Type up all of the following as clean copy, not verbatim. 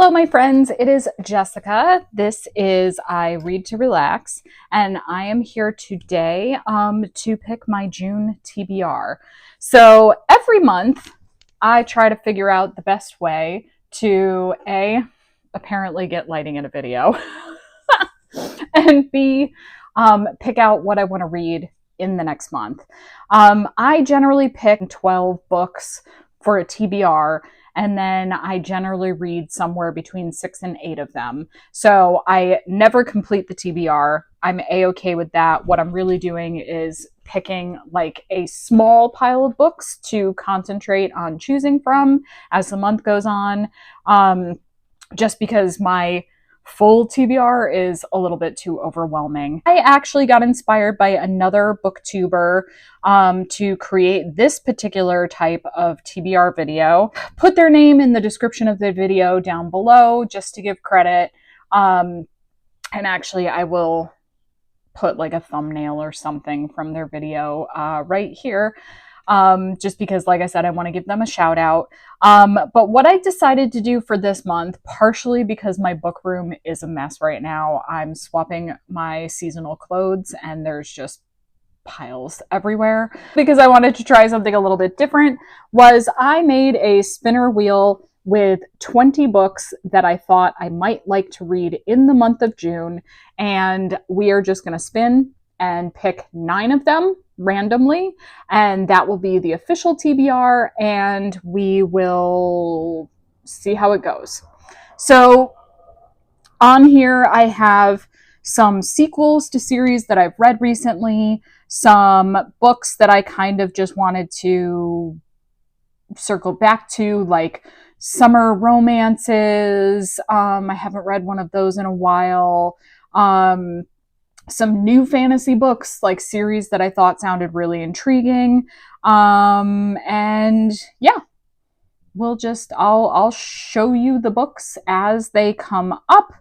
Hello, my friends. It is Jessica. This is I Read to Relax, and I am here today to pick my June TBR. So every month, I try to figure out the best way to apparently get lighting in a video, and B, pick out what I want to read in the next month. I generally pick 12 books for a TBR, and then I generally read somewhere between 6 and 8 of them. So I never complete the TBR. I'm a-okay with that. What I'm really doing is picking like a small pile of books to concentrate on choosing from as the month goes on. Just because my full TBR is a little bit too overwhelming. I actually got inspired by another booktuber to create this particular type of TBR video. Put their name in the description of the video down below just to give credit. And actually, I will put like a thumbnail or something from their video right here. Just because, like I said, I want to give them a shout out. But what I decided to do for this month, partially because my book room is a mess right now, I'm swapping my seasonal clothes and there's just piles everywhere. Because I wanted to try something a little bit different, was I made a spinner wheel with 20 books that I thought I might like to read in the month of June. And we are just going to spin and pick 9 of them randomly, and that will be the official TBR, and we will see how it goes. So on here I have some sequels to series that I've read recently, some books that I kind of just wanted to circle back to, like summer romances. I haven't read one of those in a while. Some new fantasy books, like series that I thought sounded really intriguing. And yeah, I'll show you the books as they come up.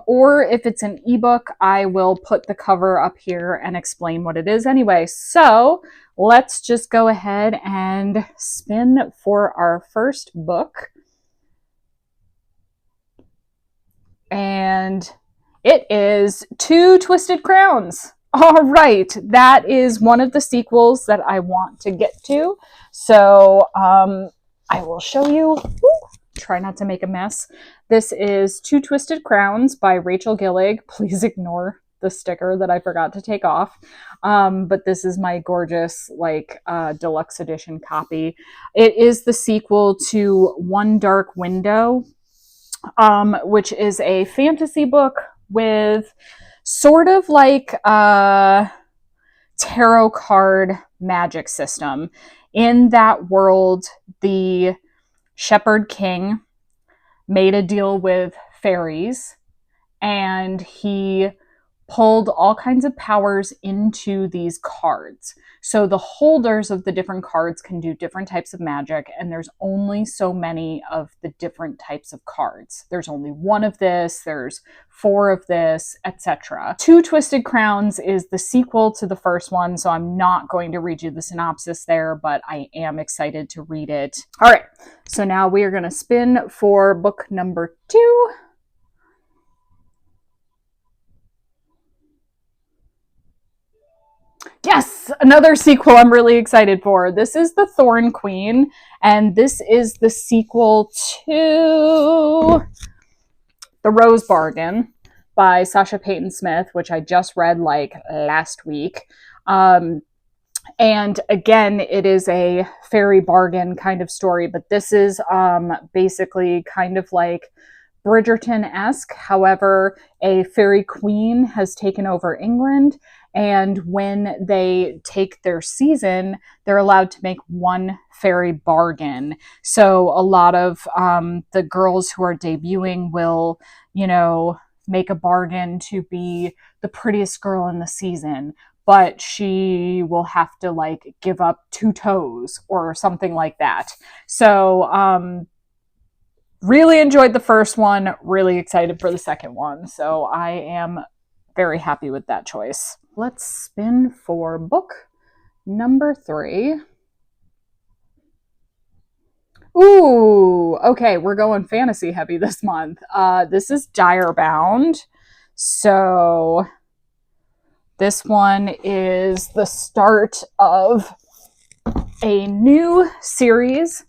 Or if it's an ebook, I will put the cover up here and explain what it is anyway. So let's just go ahead and spin for our first book. And it is Two Twisted Crowns. All right, that is one of the sequels that I want to get to. So I will show you. Try not to make a mess. This is Two Twisted Crowns by Rachel Gillig. Please ignore the sticker that I forgot to take off. But this is my gorgeous, like, deluxe edition copy. It is the sequel to One Dark Window, which is a fantasy book with sort of like a tarot card magic system. In that world, the Shepherd King made a deal with fairies, and he pulled all kinds of powers into these cards. So the holders of the different cards can do different types of magic, and there's only so many of the different types of cards. There's only 1 of this, there's 4 of this, etc. Two Twisted Crowns is the sequel to the first one, so I'm not going to read you the synopsis there, but I am excited to read it. All right, so now we are going to spin for book number 2. Yes, another sequel I'm really excited for. This is The Thorn Queen, and this is the sequel to The Rose Bargain by Sasha Payton Smith, which I just read like last week. And again, it is a fairy bargain kind of story, but this is basically kind of like Bridgerton-esque. However, a fairy queen has taken over England, and when they take their season, they're allowed to make one fairy bargain. So a lot of the girls who are debuting will, make a bargain to be the prettiest girl in the season, but she will have to like give up 2 toes or something like that. So really enjoyed the first one, really excited for the second one. So I am very happy with that choice. Let's spin for book number 3. Ooh, okay, we're going fantasy heavy this month. This is Direbound. So this one is the start of a new series,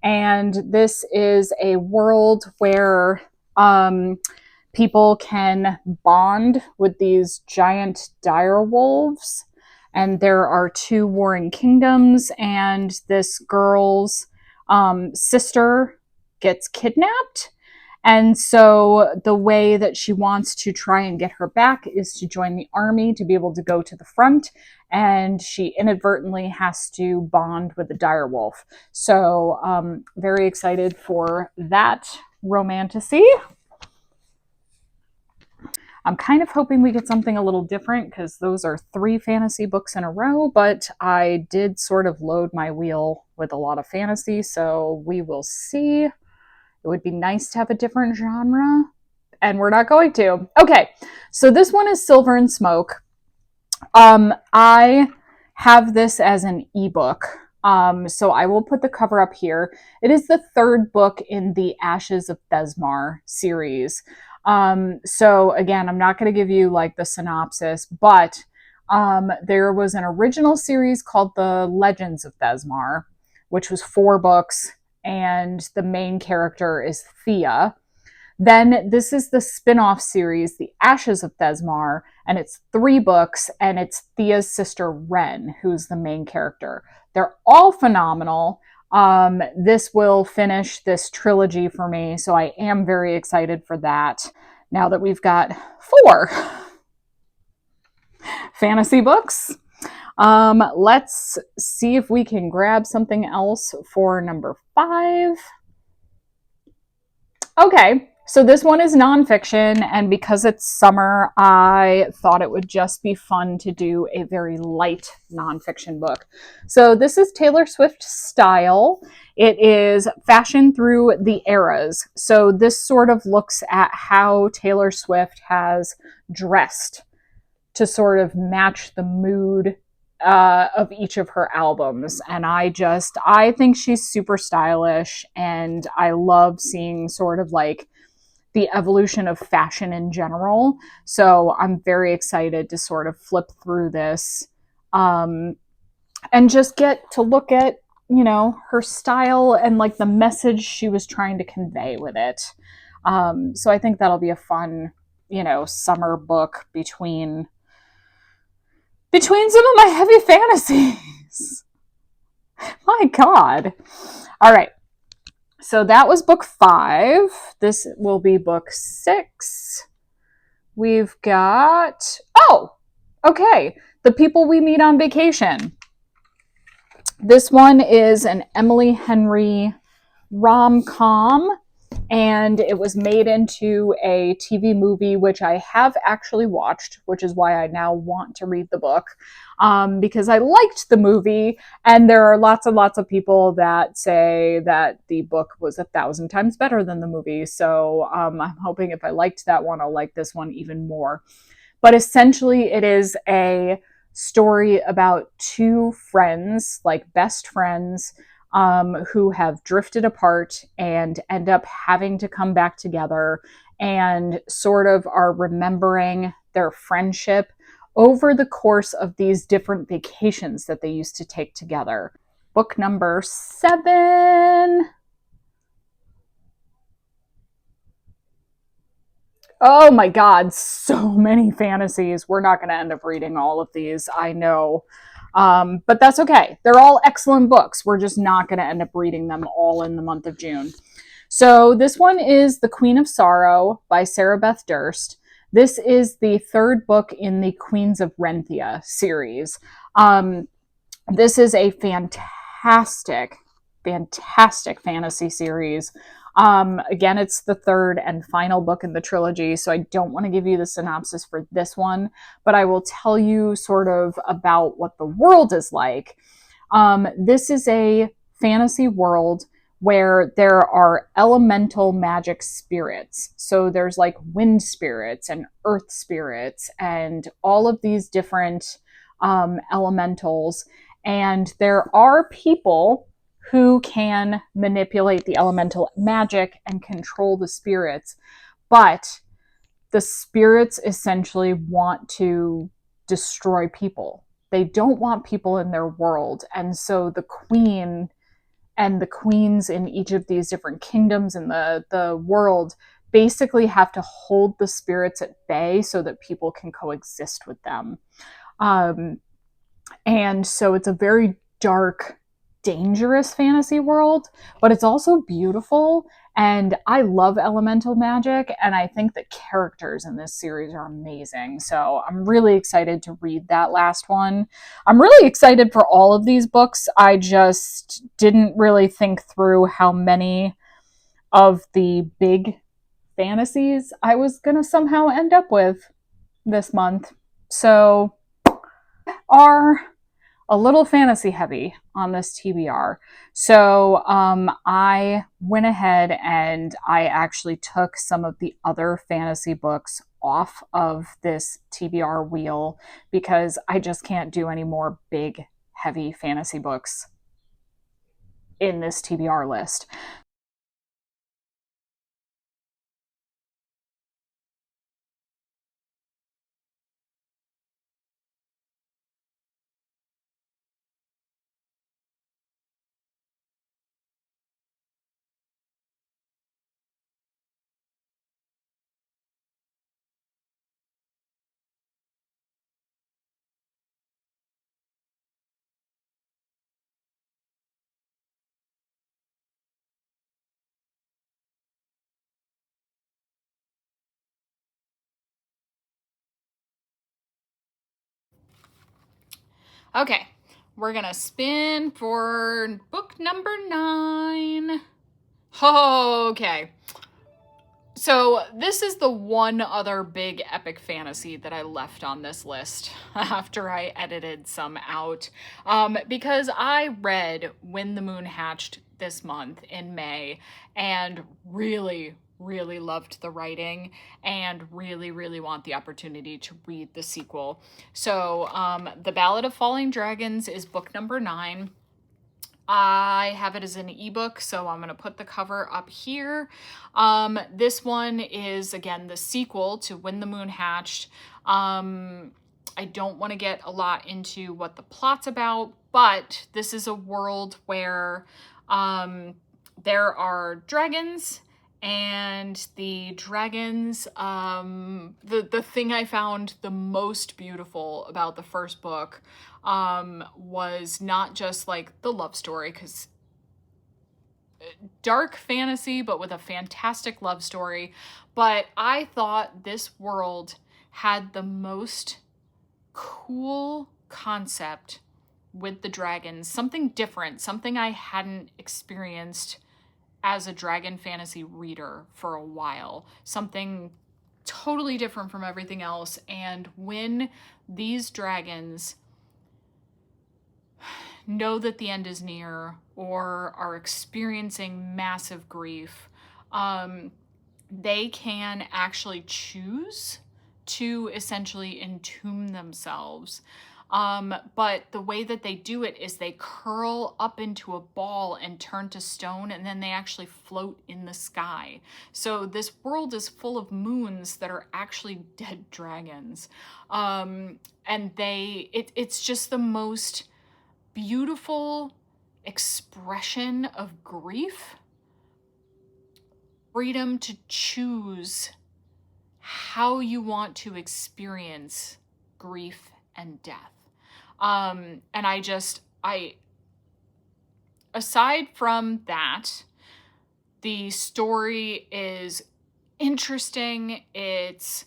and this is a world where people can bond with these giant dire wolves. And there are two warring kingdoms, and this girl's sister gets kidnapped. And so the way that she wants to try and get her back is to join the army to be able to go to the front. And she inadvertently has to bond with the direwolf. So very excited for that romantasy. I'm kind of hoping we get something a little different because those are 3 fantasy books in a row, but I did sort of load my wheel with a lot of fantasy, so we will see. It would be nice to have a different genre, and we're not going to. Okay, so this one is Silver and Smoke. I have this as an ebook, so I will put the cover up here. It is the 3rd book in the Ashes of Thesmar series. So again, I'm not going to give you like the synopsis, but there was an original series called The Legends of Thesmar, which was 4 books, and the main character is Thea. Then this is the spin-off series, The Ashes of Thesmar, and it's 3 books, and it's Thea's sister Ren, who's the main character. They're all phenomenal. This will finish this trilogy for me, so I am very excited for that. Now that we've got 4 fantasy books, let's see if we can grab something else for number 5. Okay, so this one is nonfiction, and because it's summer, I thought it would just be fun to do a very light nonfiction book. So this is Taylor Swift Style. It is Fashion Through the Eras. So this sort of looks at how Taylor Swift has dressed to sort of match the mood of each of her albums. And I think she's super stylish, and I love seeing sort of like the evolution of fashion in general. So I'm very excited to sort of flip through this and just get to look at, you know, her style and like the message she was trying to convey with it. So I think that'll be a fun, you know, summer book between some of my heavy fantasies. My God. All right. So that was book 5. This will be book 6. We've got, okay. The People We Meet on Vacation. This one is an Emily Henry rom-com, and it was made into a TV movie, which I have actually watched, which is why I now want to read the book, because I liked the movie, and there are lots and lots of people that say that the book was 1,000 times better than the movie, so I'm hoping if I liked that one, I'll like this one even more. But essentially, it is a story about 2 friends, like best friends, who have drifted apart and end up having to come back together and sort of are remembering their friendship over the course of these different vacations that they used to take together. Book number 7. Oh my God, so many fantasies. We're not going to end up reading all of these, I know. But that's okay. They're all excellent books. We're just not going to end up reading them all in the month of June. So this one is The Queen of Sorrow by Sarah Beth Durst. This is the 3rd book in the Queens of Renthia series. This is a fantastic fantasy series. Again, it's the 3rd and final book in the trilogy, so I don't want to give you the synopsis for this one, but I will tell you sort of about what the world is like. This is a fantasy world where there are elemental magic spirits. So there's like wind spirits and earth spirits and all of these different elementals. And there are people who can manipulate the elemental magic and control the spirits. But the spirits essentially want to destroy people. They don't want people in their world. And so the queen and the queens in each of these different kingdoms in the world basically have to hold the spirits at bay so that people can coexist with them. Um, and so it's a very dark, dangerous fantasy world, but it's also beautiful. And I love elemental magic, and I think the characters in this series are amazing. So I'm really excited to read that last one. I'm really excited for all of these books. I just didn't really think through how many of the big fantasies I was going to somehow end up with this month. So, are a little fantasy heavy on this TBR. So I went ahead and I actually took some of the other fantasy books off of this TBR wheel because I just can't do any more big, heavy fantasy books in this TBR list. Okay, we're gonna spin for book number 9. Okay. So this is the one other big epic fantasy that I left on this list after I edited some out, because I read When the Moon Hatched this month in May and really, really loved the writing and really, really want the opportunity to read the sequel. So The Ballad of Falling Dragons is book number 9. I have it as an ebook, so I'm going to put the cover up here. This one is, again, the sequel to When the Moon Hatched. I don't want to get a lot into what the plot's about, but this is a world where there are dragons, and the dragons, the thing I found the most beautiful about the first book was not just like the love story, because dark fantasy, but with a fantastic love story. But I thought this world had the most cool concept with the dragons, something different, something I hadn't experienced as a dragon fantasy reader for a while, something totally different from everything else. And when these dragons know that the end is near or are experiencing massive grief, they can actually choose to essentially entomb themselves. But the way that they do it is they curl up into a ball and turn to stone, and then they actually float in the sky. So this world is full of moons that are actually dead dragons. And it's just the most beautiful expression of grief. Freedom to choose how you want to experience grief and death. And aside from that, the story is interesting. It's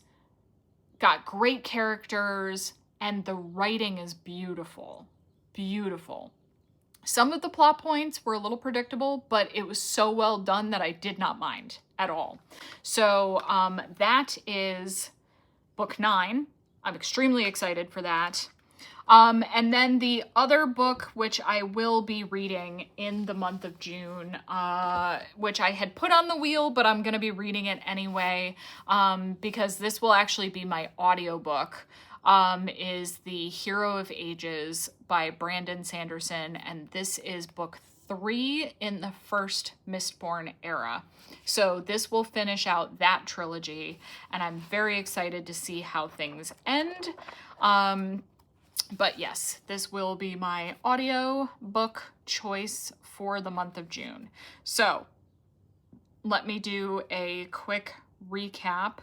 got great characters, and the writing is beautiful. Beautiful. Some of the plot points were a little predictable, but it was so well done that I did not mind at all. So that is book 9. I'm extremely excited for that. And then the other book, which I will be reading in the month of June, which I had put on the wheel, but I'm going to be reading it anyway, because this will actually be my audiobook, is The Hero of Ages by Brandon Sanderson, and this is book 3 in the first Mistborn era. So this will finish out that trilogy, and I'm very excited to see how things end. But yes, this will be my audio book choice for the month of June. So let me do a quick recap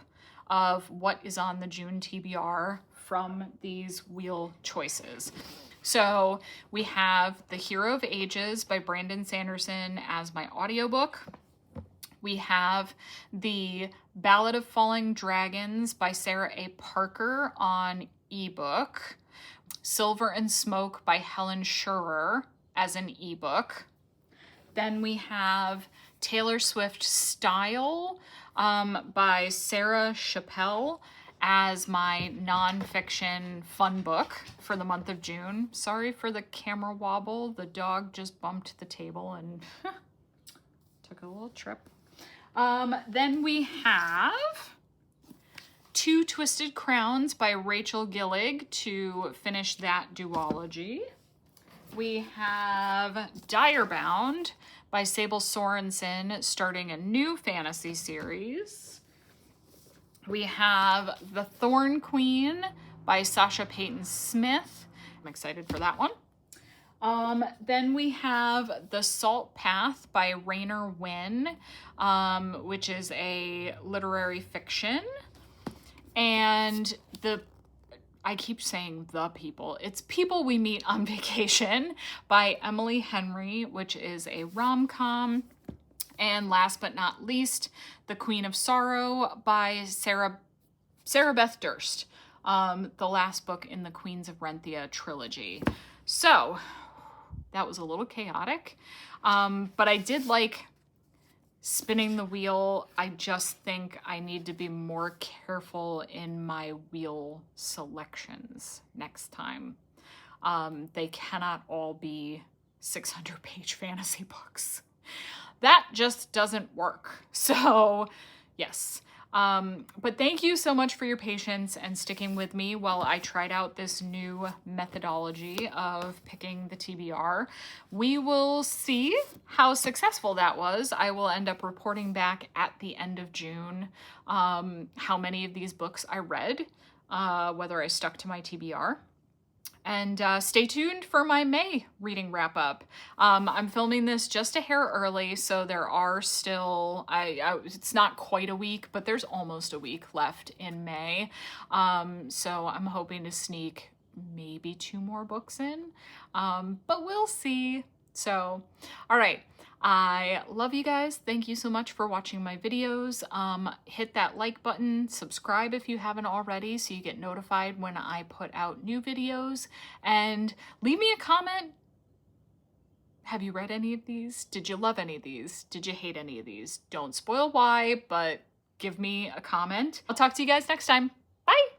of what is on the June TBR from these wheel choices. So we have The Hero of Ages by Brandon Sanderson as my audiobook. We have The Ballad of Falling Dragons by Sarah A. Parker on ebook. Silver and Smoke by Helen Schurer as an ebook. Then we have Taylor Swift Style by Sarah Chappell as my nonfiction fun book for the month of June. Sorry for the camera wobble. The dog just bumped the table and took a little trip. Then we have Two Twisted Crowns by Rachel Gillig to finish that duology. We have Direbound by Sable Sorensen, starting a new fantasy series. We have The Thorn Queen by Sasha Payton Smith. I'm excited for that one. Then we have The Salt Path by Rainer Wynn, which is a literary fiction. And I keep saying The People. It's People We Meet on Vacation by Emily Henry, which is a rom-com. And last but not least, The Queen of Sorrow by Sarah Beth Durst, the last book in the Queens of Renthia trilogy. So that was a little chaotic, but I did like spinning the wheel. I just think I need to be more careful in my wheel selections next time. They cannot all be 600-page fantasy books. That just doesn't work. So yes. But thank you so much for your patience and sticking with me while I tried out this new methodology of picking the TBR. We will see how successful that was. I will end up reporting back at the end of June how many of these books I read, whether I stuck to my TBR. And stay tuned for my May reading wrap up. I'm filming this just a hair early, so there are still, it's not quite a week, but there's almost a week left in May. So I'm hoping to sneak maybe 2 more books in, but we'll see. So, all right. I love you guys. Thank you so much for watching my videos. Hit that like button, subscribe if you haven't already so you get notified when I put out new videos, and leave me a comment. Have you read any of these? Did you love any of these? Did you hate any of these? Don't spoil why, but give me a comment. I'll talk to you guys next time. Bye!